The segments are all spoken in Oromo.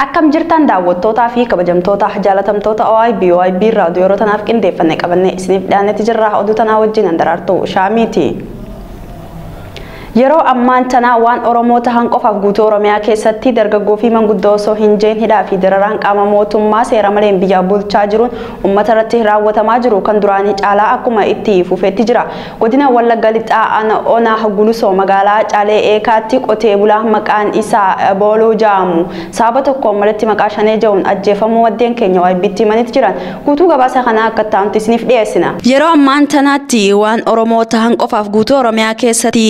Akkam jirtan daawwattootaa fi kabajamtoota jaalatamtoota OIB raadiyoo yeroo tanaaf qindeeffannee qabannee isiniif dhiyaannetti jirra. Oduu tanaa wajjin Andaraartuu Shaamiiti. Yeroo ammaan tana waan Oromoo tahan qofaaf guutuu Oromiyaa keessatti dargaggoo fi manguddoo osoo hin jeen hidhaa fi dararaan qaama mootummaa seera maleen biyya bulchaa jiruun uummata irratti raawwatamaa jiru kan duraanii caalaa akkuma itti fufeetti jira. Godina Wallagga Lixaa Ona Gulusoo magaalaa Caalee Eekaatti qotee bulaa maqaan isaa Booloo jedhamu sababa tokkoon malatti maqaa shanee jedhuun ajjeefamuu waddeen keenya OIB'tti himanitti jiran. Guutuu gabaasa kanaa akka ta'utti isiniif dhiyeessina. Yeroo ammaan tanaatti waan Oromoo tahan qofaaf guutuu Oromiyaa keessatti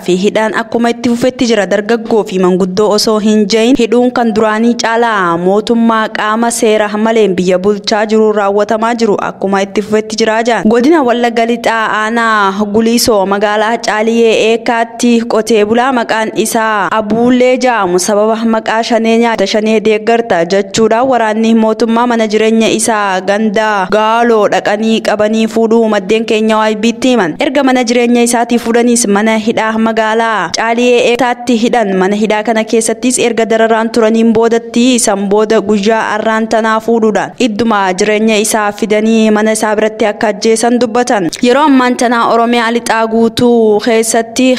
fi hidhaan akkuma itti fufeetti jira. Dargaggoo fi manguddoo osoo hin jeen hidhuun kan duraanii caalaa mootummaa qaama seera maleen biyya bulchaa jiru raawwatamaa jiru akkuma itti fufeetti jira. Godina Wallagga Lixaa Ona Gulisoo magaalaa Caalee Eekaatti qotee bulaa maqaan isaa Abuulee jedhamu sababa maqaa shanee nyaata shanee deeggarta jechuudhaan waraanni mootummaa mana jireenya isaa ganda Gaaloo dhaqanii qabanii fuudhuu maddeen keenya OIB'tti himan. Erga mana jireenya isaatii fuudhaniis mana hidhaa magaalaa Caalee Eekaatti hidhan. Mana hidhaa kana keessattis erga dararaan turaniin boodatti isan booda guyyaa arraan tanaa fuudhuudhaan idduma jireenya isaa fidanii mana isaa biratti akka ajjeesan dubbatan. Yeroo ammaan tanaa Oromiyaa Lixaa guutuu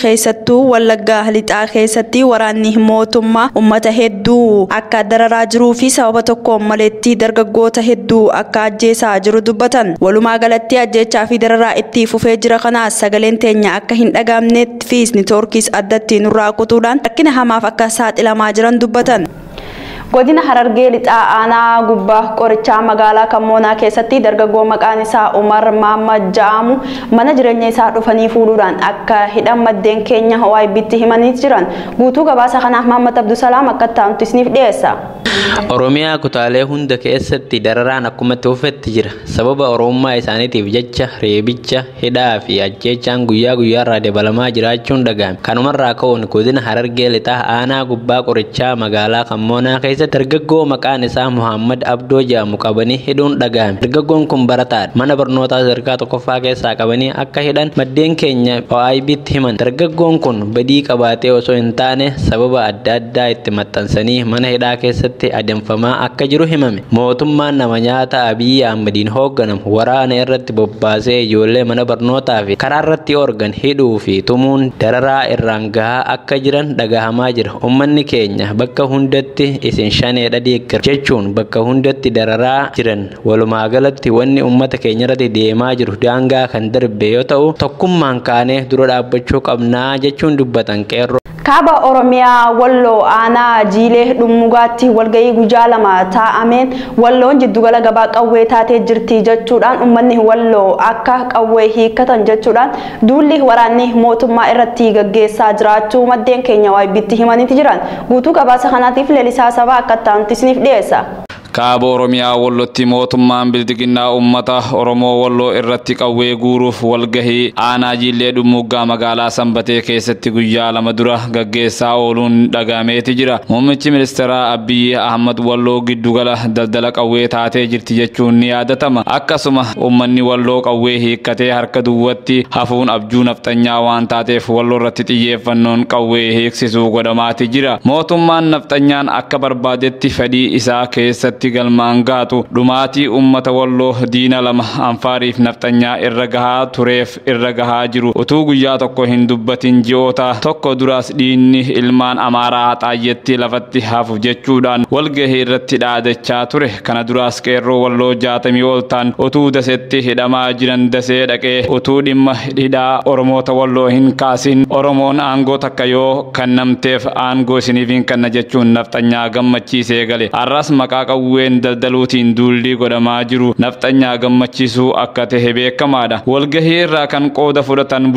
keessattuu Wallagga Lixaa keessatti waraanni mootummaa uummata hedduu akka dararaa jiruu fi sababa tokkoon maleetti dargaggoota hedduu akka ajjeesaa jiru dubbatan. Walumaa galatti ajjeechaa fi dararaa itti fufee jira. Kanaas sagaleen teenya akka hin dhagaamnetti fi niitoorkiis addatti nurraa kutuudhaan rakkina hamaaf akka saaxilamaa jiran dubbatan. Godina Harargee Lixaa Ona Gubbaa Qorichaa magaalaa Kamoonaa keessatti dargaggoo maqaan isaa Umar Mahammad jedhamu mana jireenya isaa dhufanii fuudhuudhaan akka hidhan maddeen keenya OIB'tti himanii jiran. Guutuu gabaasa kanaaf Mahammad Abdusalaam akka ta'utti isiniif dhiyeessa. Oromiyaa kutaalee hunda keessatti dararaan akkuma itti fufeetti jira. Sababa Oromummaa isaaniitiif jecha reebicha, hidhaa fi ajjeechaan guyyaa guyyaarraa dabalamaa jiraachuun dhagahame. Kanumarraa ka'uun godina Harargee Lixaa Ona Gubbaa Qorichaa magaalaa Kamoonaa keessatti dargaggoo maqaan isaa Muhammad Abdoo jedhamu qabanii hidhuun dhagahame. Dargaggoon kun barataadha. Mana barnootaa sadarkaa tokkoffaa keessaa qabanii akka hidhan maddeen keenya OIB'tti himan. Dargaggoon kun badii qabaatee osoo hin taane sababa adda addaa itti maxxansanii mana hidhaa keessatti adeemfamaa akka jiru himame. Mootummaan nama nyaata Abiy Ahmediin hoogganamu waraana irratti bobbaasee ijoollee mana barnootaa fi karaa irratti organ hidhuu fi tumuun dararaa irraan gahaa akka jiran dhagahamaa jira. Uummanni keenya bakka hundatti isin shaneedha deeggar jechuun bakka hundatti dararaa jiran. Walumaa galatti wanni uummata keenya irratti deemaa jiru daangaa kan darbe yoo ta'u tokkummaan kaanee dura dhaabbachuu qabnaa jechuun dubbatan qeerroo. Kaaba Oromiyaa Walloo Aanaa Jiilee Dhummugaatti walgahii guyyaa lama taa'ameen Walloon jiddugala gabaa qawwee taatee jirti jechuudhaan uummanni Walloo akka qawwee hiikkatan jechuudhaan duulli waraanni mootummaa irratti gaggeessaa jiraachuu maddeen keenya OIB'tti himanitti jiran. Guutuu gabaasa kanaatiif Leelisaa Sabaa akka ta'utti isiniif dhiyeessa. Kaaba Oromiyaa Wallootti mootummaan bildiginnaa uummata Oromoo Walloo irratti qawwee guuruuf walgahii aanaa Jiilee Dhummugaa magaalaa Sanbatee keessatti guyyaa lama dura gaggeessaa ooluun dhagahameeti jira. Muummichi ministeeraa Abiy Ahmed Walloo giddugala daldala qawwee taatee jirti jechuun ni yaadatama. Akkasuma uummanni Walloo qawwee hiikkatee harka duwwatti hafuun abjuu nafxanyaa waan taateef Walloo irratti xiyyeeffannoon qawwee hiiksisuu godhamaati jira. Mootummaan nafxanyaan akka barbaadetti fedhii isaa keessatti galmaan gaatu dhumaatii uummata Walloo diina lama Anfaariif nafxanyaa irra gahaa tureef irra gahaa jiru utuu guyyaa tokko hin dubbatin ji'oota tokko duraas diinni ilmaan Amaaraa Xaayyetti lafatti hafu jechuudhaan walgahii irratti dhaadachaa ture. Kana duraas qeerroo Walloo 60 ol ta'an utuu daseetti hidhamaa jiran dasee dhaqee utuu dhimma hidhaa Oromoota Walloo hin kaasin Oromoon aangoo takka yoo kennamteef aangoo isiniif hin kenna jechuun nafxanyaa gammachiisee gale. Arras maqaa qawween daldaluutiin duulli godhamaa jiru nafxanyaa gammachiisuu akka ta'e beekamaadha. Walgahii irraa kan qooda fudhatan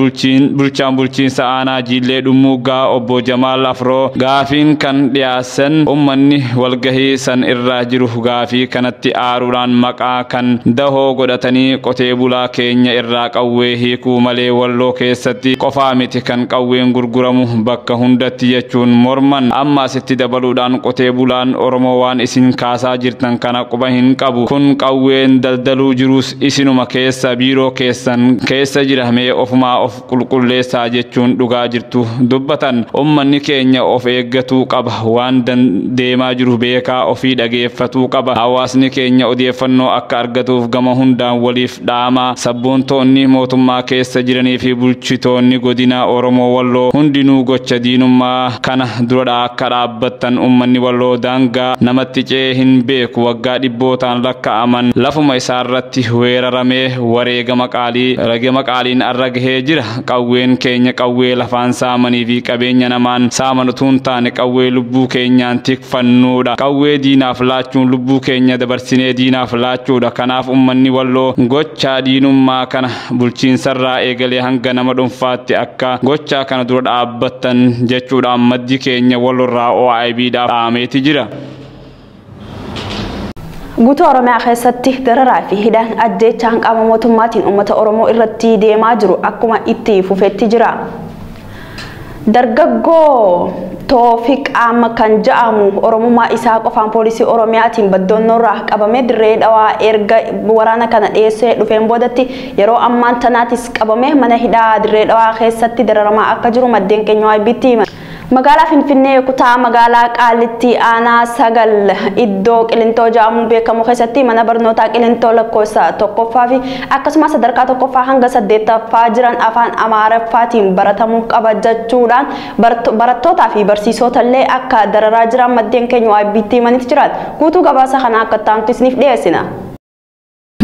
bulchaan bulchiinsa aanaa Jiilee Dhummugaa obbo Jamaal Afroo gaafiin kan dhiyaasan uummanni walgahii san irraa jiru gaafii kanatti aaruudhaan maqaa kan dahoo godhatanii qotee bulaa keenya irraa qawwee hiikuu malee Walloo keessatti qofaa miti kan qawween gurguramu bakka hundatti jechuun morman. Ammas itti dabaluudhaan qotee bulaan Oromoo waan isin kaasaa jirtan kana quba hin qabu kun qawween daldaluu jirus isinuma keessa biiroo keessan keessa jira mee ofumaa of qulqulleessaa jechuun dhugaa jirtu dubbatan ummanni keenya of eeggatuu qaba waan deemaa jiru beekaa ofii dhageeffatuu qaba hawaasni keenya odeeffannoo akka argatuuf gama hundaan waliif dhaamaa sabboontoonni mootummaa keessa jiranii fi bulchitoonni godina Oromoo Walloo hundinuu gocha diinummaa kana dura akka dhaabbattan ummanni Walloo daangaa namatti cee hin beeku waggaa dhibbootaan lakkaa'aman lafuma isaarratti weeraramee wareegama qaaliin arra gahee jira qawween keenya qawwee lafaan saamanii fi qabeenya namaan saaman utuun taane qawwee lubbuu keenyaan tikfannuudha qawwee diinaaf laachuun lubbuu keenya dabarsinee diinaaf laachuudha kanaaf ummanni Walloo gochaa diinummaa kana bulchiinsarraa eegalee hanga nama dhuunfaatti akka gochaa kana dura dhaabbattan jechuudha maddi keenya Walloorraa OIBdhaaf dhaameeti jira. Guutuu Oromiyaa keessatti dararaa fi hidhaan ajjeechaan qaama mootummaatiin uummata Oromoo irratti deemaa jiru akkuma itti fufetti jira. Dargaggoo Toofiq Amma kan jedhamu Oromummaa isaa qofaan poolisii Oromiyaatiin baddoonnorraa qabamee dirree dhawaa erga waraana kana dhiyeessee dhufeen boodatti yeroo ammaan tanaatis qabamee mana hidhaa dirree dhawaa keessatti dararamaa akka jiru maddeen keenya OIB'tti himan. Magaalaa Finfinnee kutaa magaalaa Qaalitti aanaa 9 iddoo Qilintoo jedhamuun beekamu keessatti mana barnootaa Qilintoo lakkoofsa tokkoffaa fi akkasumas sadarkaa tokkoffaa hanga 8ffaa jiran afaan Amaariffaatiin baratamuu qaba jechuudhaan barattootaa fi barsiisota illee akka dararaa jiran maddeen keenya OIB'tti himanitti jiran. Guutuu gabaasa kana akka taantu isiniif dhiyeessina.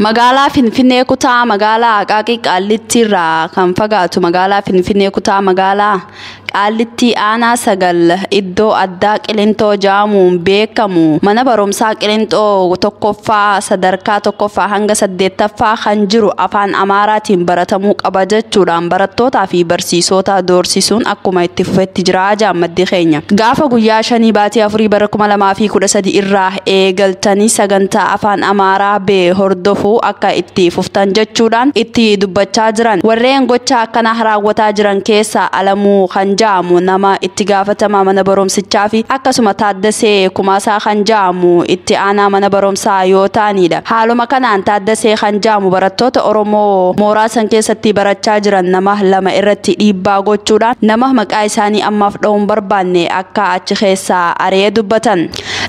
Magaalaa Finfinnee kutaa magaalaa Qaaqii Qaalitti irraa kan fagaatu magaalaa Finfinnee kutaa magaalaa Qaalitti aanaa 9 iddoo addaa Qilintoo jedhamuun beekamu mana barumsaa Qilintoo tokkoffaa sadarkaa tokkoffaa hanga 8ffaa kan jiru afaan Amaaraatiin baratamuu qaba jechuudhaan barattootaa fi barsiisota doorsisuun akkuma itti fufetti jira jaammaddi keenya. Gaafa guyyaa 5 baatii 4 bara 2013 irraa eegaltanii sagantaa afaan Amaaraa bee hordofuu akka itti fuftan jechuudhaan itti dubbachaa jiran. Warreen gocha akkana raawwataa jiran keessa Alamuu kan jedhamu nama itti gaafatamaa mana barumsichaa fi akkasuma Taaddasee Kumaasaa kan jedhamu itti aanaa mana barumsaa yoo ta'anidha. Haaluma kanaan Taaddasee kan jedhamu barattoota Oromoo mooraa san keessatti barachaa jiran nama 2 irratti dhiibbaa gochuudhaan nama maqaa isaanii ammaaf dha'uun barbaanne akka achi keessaa ari'ee dubbatan.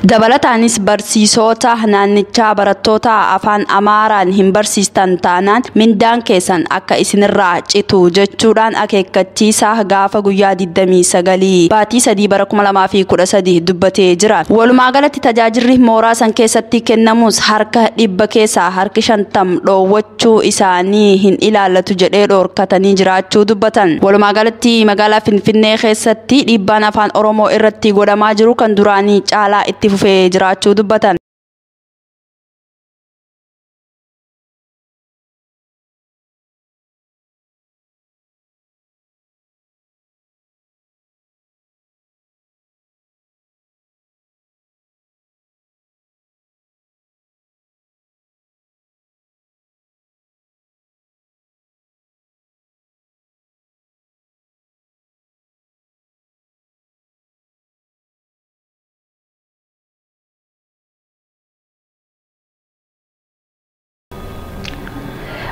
Dabalataanis barsiisota naannichaa barattoota afaan Amaaraan hin barsiistan taanaan mindaan keessan akka isinirraa citu jechuudhaan akeekkachiisa gaafa guyyaa 29 baatii 3 bara 2013 dubbatee jira. Walumaa galatti tajaajilli mooraa san keessatti kennamus harka 100 keessaa harki 50 dhoowwachuu isaanii hin ilaallatu jedhee dhorkatanii jiraachuu dubbatan. Walumaa galatti magaalaa Finfinnee keessatti dhiibbaan afaan Oromoo irratti godhamaa jiru kan duraanii caalaa itti fufee jiraachuu dubbatan.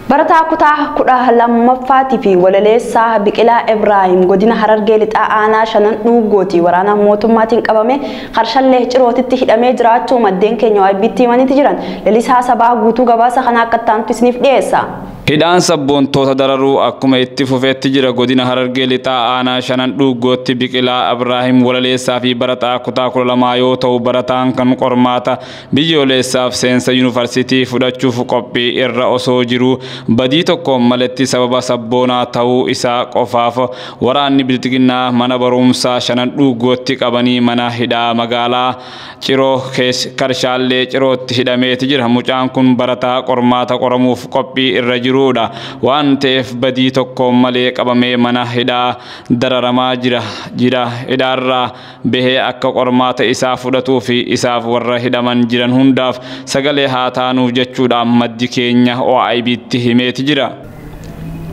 Barataa kutaa 12ffaatii fi walaleessaa Biqilaa Ibraahim godina Harargee lixaa aanaa 5 dhuugootii waraana mootummaatiin qabame qarshallee cirootitti hidhamee jiraachuu maddeen keenya OIB'tti himanitti jiran. Lalisaa Sabaa guutuu gabaasa kana akka taantu isiniif dhiyeessa. Hidhaan sabboontoota dararuu akkuma itti fufeetti jira godina Harargee lixaa aanaa 5 dhuugootti Biqilaa Ibraahim walaleessaa fi barataa kutaa 12 yoo ta'u barataan kan qormaata biyyoolessaaf seensa yuunivarsiitii fudhachuuf qophii irra osoo jiru badii tokko maletti sababa sabboonaa ta'uu isaa qofaaf waraanni biltiginnaa mana barumsaa 5 dhuugootti qabanii mana hidhaa magaalaa Ciroo Karshaallee Cirootti hidhameeti jira. Mucaan kun barataa qormaata qoramuuf qophii irra jiru waan ta'eef badii tokko malee qabamee mana hidhaa dararamaa jira. Hidhaarraa bahee akka qormaata isaa fudhatuu fi isaaf warra hidhaman jiran hundaaf sagalee haa taanuuf jechuudhaan maddi keenya OIB'tti himeeti jira.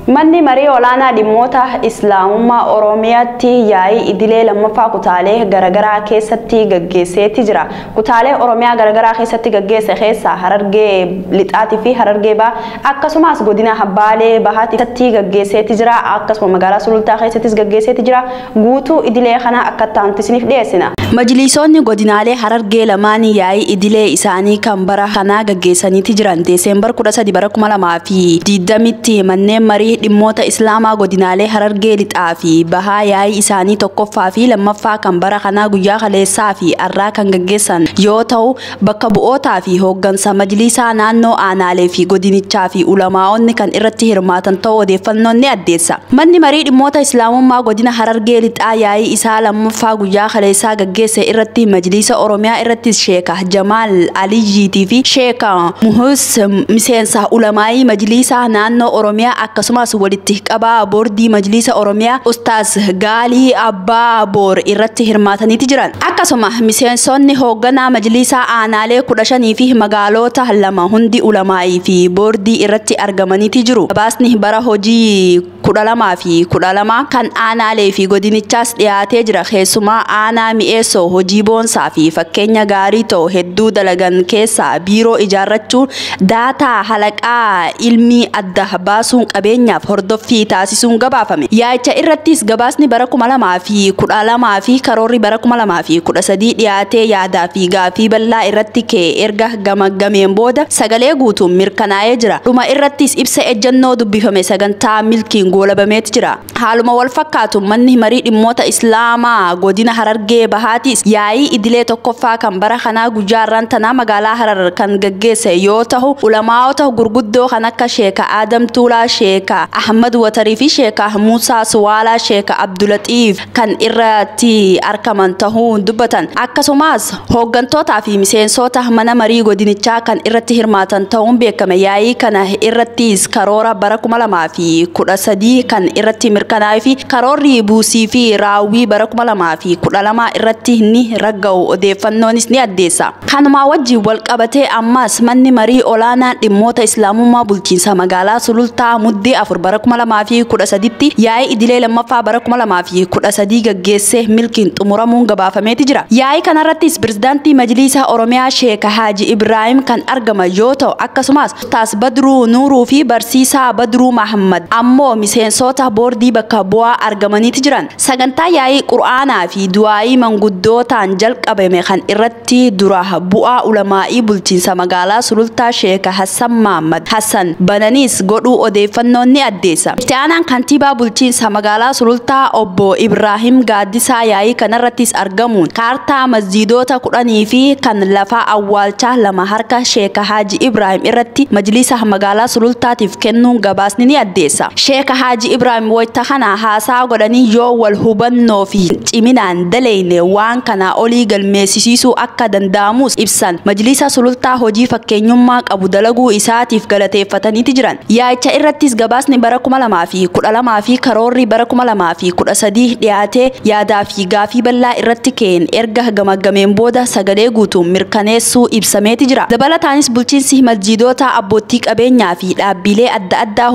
Manni marii olaanaa dhimmoota Islaamummaa Oromiyaatti yaa'ii idilee lammaffaa kutaalee garagaraa keessatti gaggeesseetti jira. Kutaalee Oromiyaa garagaraa keessatti gaggeesse keessaa Harargee Lixaatii fi Harargee Bahaa akkasumas godina Baalee Bahaatti gaggeesseetti jira. Akkasuma magaalaa Sulultaa keessattis gaggeesseetti jira. Guutuu idilee kana akka ta'an isiniif dhiyeessina. Majlisoonni godinaalee Harargee lamaanii yaa'ii idilee isaanii kan bara kanaa gaggeessaniitti jiran Deeseembar 13 bara 2020tti manneen marii dhimmoota Islaamaa godinaalee Harargee Lixaa fi Bahaa yaa'ii isaanii tokkoffaa fi lammaffaa kan bara kanaa guyyaa kaleessaa fi har'aa kan gaggeessan yoo ta'u bakka bu'ootaa fi hooggansa majlisaa naannoo aanaalee fi godinichaa fi ulamaa'onni kan irratti hirmaatan ta'uu odeeffannoon ni addeessa. Manni marii dhimmoota Islaamummaa godina Harargee Lixaa yaa'ii isaa lammaffaa guyyaa kaleessaa gaggeesse irratti majlisa Oromiyaa irratti Sheeka Jamaal Aliyiitii fi Sheeka Muhus miseensa ulamaa'ii majlisaa naannoo Oromiyaa akkasumas walitti qabaa boordii majlisa Oromiyaa Ustaaz Gaalii Abbaa Boor irratti hirmaataniiti jiran. Akkasuma miseensonni hoogganaa majlisaa aanaalee 15 fi magaalota 2 hundi ulamaa'ii fi boordii irratti argamaniiti jiru. Gabaasni bara hojii 12 fi 12 kan aanaalee fi godinichaas dhiyaatee jira. Keessumaa aanaa mi'eessoo hojii boonsaa fi fakkeenya gaarii ta'u hedduu dalagan keessaa biiroo ijaarrachuun daataa halaqaa ilmii adda baasuun qabeenyaaf hordoffii taasisuun gabaafame. Yaa'icha irrattis gabaasni bara 2012 fi karoorri bara 2013 dhiyaatee yaadaa fi gaafii bal'aa irratti ka'e erga gamagameen booda sagalee guutuun mirkanaa'ee jira. Dhuma irrattis ibsa ejjennoo dubbifame sagantaa milkiin goolabameet jira. Haaluma wal fakkaatu manni marii dhimmoota Islaamaa godina Harargee Bahaatis yaa'ii idilee tokkoffaa kan bara kanaa guyyaa irraantanaa magaalaa Harar kan gaggeesse yoo ta'u ulamaa'ota gurguddoo kan akka Sheeka Adam Tuulaa, Sheeka Ahmad Watarii fi Sheeka Musaa Suwaalaa, Sheeka Abdulatiif kan irratti argaman ta'uun dubbatan. Akkasumas hooggantootaa fi miseensota mana marii godinichaa kan irratti hirmaatan ta'uun beekame. Yaa'ii kana irrattis karoora bara 2013 kan irratti mirkanaa'ee fi karoorri buusii fi raawwii bara 2012 irratti ni ragga'u odeeffannoonis ni addeessa. Kanuma wajjin wal qabatee ammas manni marii olaanaa dhimmoota Islaamummaa bulchiinsa magaalaa Sulultaa muddee 4 bara 2013tti yaa'ii idilee lammaffaa bara 2013 gaggeessee milkiin xumuramuun gabaafameeti jira. Yaa'ii kanarrattis pirezidaantii majlisa Oromiyaa Sheeka Haaji Ibraahim kan argaman yoo ta'u akkasumas Ustaaz Badruu Nuuruu fi barsiisaa Badruu Mahammad ammoo miseensota boordii bakka bu'aa argamaniiti jiran. Sagantaa yaa'ii Qur'aanaa fi du'aa'ii manguddootaan jalqabame kan irratti dura bu'aa ulamaa'ii bulchiinsa magaalaa Sulultaa Sheeka Hassan Mahammad Hassan bananis godhuu odeeffannoon ni addeessa. Itti aanaan kantiibaa bulchiinsa magaalaa Sulultaa obbo Ibraahim Gaaddisaa yaa'ii kanarrattis argamuun kaartaa masjiidota 10 fi kan lafa awwaalchaa 2 harka Sheeka Haaji Ibraahim irratti majlisa magaalaa Sulultaatiif kennuun gabaasni ni addeessa. Sheeka Haaji Ibraahim wayita kana haasaa godhanii yoo wal hubannoo fi ciminaan daleeyne waan kana olii galmeessisuu akka danda'amus ibsan. Majlisa Sulultaa hojii fakkeenyummaa qabu dalaguu isaatiif galateeffataniiti jiran. Yaa'icha irrattis gabaasni bara 2012 fi karoorri bara 2013 dhiyaatee yaadaa fi gaafii bal'aa irratti ka'een erga gamagameen booda sagalee guutuun mirkaneessuu ibsameeti jira. Dabalataanis bulchiinsi masjiidota abbootii qabeenyaa fi dhaabbilee adda addaa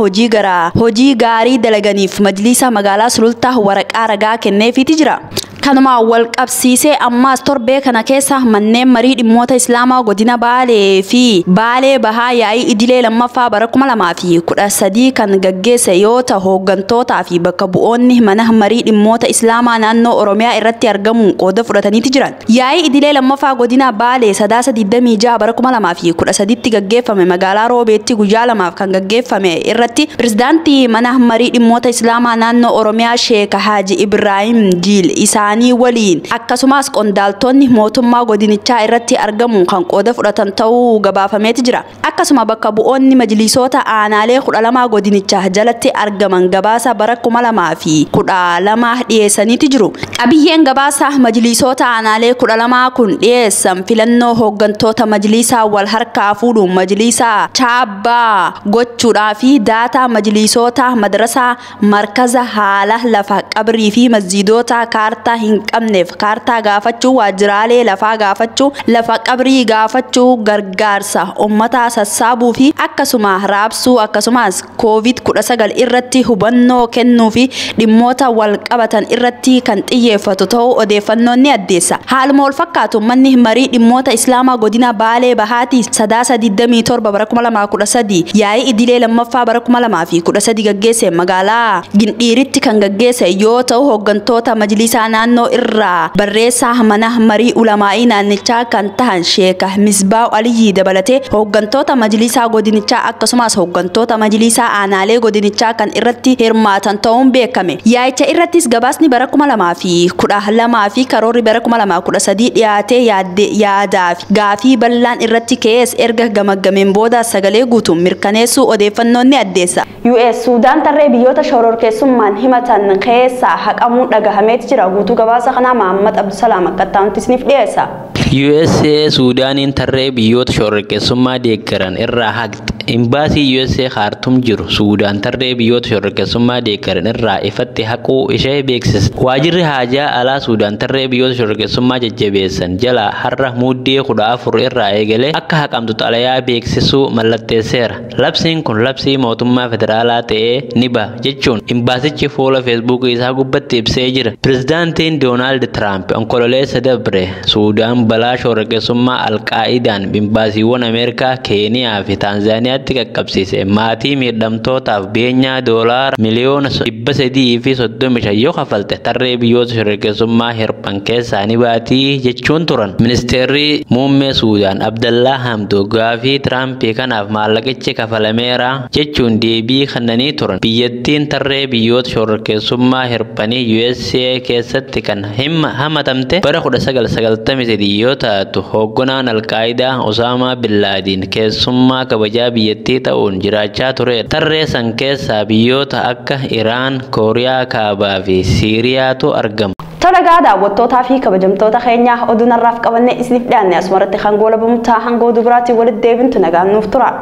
hojii gaarii dalaganiif majlisa magaalaa Sulultaa waraqaa ragaa kenneefiiti jira. Kanuma wal qabsiisee ammas torbee kana keessa manneen marii dhimmoota Islaamaa godina Baalee fi Baalee Bahaa yaa'ii idilee lammaffaa bara 2013 kan gaggeesse yoo ta'u hooggantootaa fi bakka bu'oonni mana marii dhimmoota Islaamaa naannoo Oromiyaa irratti argamuun qooda fudhataniiti jiran. Yaa'ii idilee lammaffaa godina Baalee sadaasa 26 bara 2013tti gaggeeffame magaalaa Roobeetti guyyaa lamaaf kan gaggeeffame irratti pirezidaantii mana marii dhimmoota Islaamaa naannoo Oromiyaa Sheeka Haaji Ibraahim Jiil isaanii waliin akkasumas qondaaltonni mootummaa godinichaa irratti argamuun kan qooda fudhatan ta'uu gabaafameeti jira. Akkasuma bakka bu'oonni majlisoota aanaalee 12 godinichaa jalatti argaman gabaasa bara 2012 dhiyeessaniiti jiru. Qabiyyeen gabaasa majlisoota aanaalee 12 kun dhiyeessan filannoo hooggantoota majlisaa wal harkaa fuudhuun majlisaa chaabbaa gochuudhaa fi daataa majlisoota madrasaa markaza haala lafa qabrii fi masjiidota kaartaa hin qabneef kaartaa gaafachuu, waajjiraalee lafaa gaafachuu, lafa qabrii gaafachuu, gargaarsa uummataa sassaabuu fi akkasuma raabsuu akkasumas COVID-19 irratti hubannoo kennuu fi dhimmoota wal qabatan irratti kan xiyyeeffatu ta'uu odeeffannoon ni addeessa. Haaluma wal fakkaatu manni marii dhimmoota Islaamaa godina Baalee Bahaati sadaasa 27 bara 2013 yaa'ii idilee lammaffaa bara 2013 gaggeesse magaalaa Gindhiiritti kan gaggeesse yoo ta'u hooggantoota majlisaa naannoo irraa barreessaa mana marii ulamaa'ii naannichaa kan tahan Sheekh Misbaa Aliyyi dabalatee hooggantoota majlisaa godinichaa akkasumas hooggantoota majlisaa aanaalee godinichaa kan irratti hirmaatan ta'uun beekame. Yaa'icha irrattis gabaasni bara 2012 fi karoorri bara 2013 dhiyaatee yaadaa fi gaafii bal'aan irratti ka'es erga gamaggameen booda sagalee guutuun mirkaneessuu odeeffannoon ni addeessa. US Suudaan tarree biyyoota shororkeessummaan himatan keessaa haqamuu dhagahameet jira. Guutuu gabaasa kanaa Mahammad Abdusalaam akka ta'utti dhiyeessa. USA Suudaaniin tarree biyyoota shororkeessummaa deeggaran irraa haqxe. Imbaasii USA Khartoum jiru Suudaan tarree biyyoota shororkeessummaa deeggaran irraa ifatti haquu ishee beeksise. Waajirri haajaa alaa Suudaan tarree biyyoota shororkeessummaa jajjabeessan jala har'a muddee 14 irraa eegalee akka haqamtu xalayaa beeksisuu mallatteesseera. Labsiin kun labsii mootummaa federaalaa ta'ee ni baha jechuun imbaasichi fuula Facebook isaa gubbatti ibsee jira. Pirezidaantiin Doonaald Tiraamp onkololeessa dabre Suudaan balaa shororkeessummaa Alqaa'idaan imbaasiiwwan Ameerikaa, Keeniyaa fi Taanzaaniyaatti qaqqabsiise. Maatii miidhamtootaaf beenyaa doolaara miliyoona 335 yoo kafalte tarree biyyoota shororkeessummaa hirphan keessaa ni baatii jechuun turan. Ministeerri muummee Suudaan Abdallaa Hamdoo gaafii Tiraampii kanaaf maallaqichi kafalameera jechuun deebii kennanii turan. Biyyattiin tarree biyyoota shororkeessummaa hirphanii USA keessatti kan hamatamte bara 1993 yoo taatu hoogganaan Alqaa'idaa Osaamaa Bin Laadiin keessummaa kabajaa biyyattii ta'uun jiraachaa ture. Tarree san keessaa biyyoota akka Iraan, Kooriyaa Kaabaa fi Siiriyaatu argama. Tola daawwattootaa fi kabajamtoota keenyaa oduu narraaf qabannee isiniif dhiyaanne asumarratti hangoo labumtaa hangoo dubaraatti walitti deebintu nagaan nuuf tura.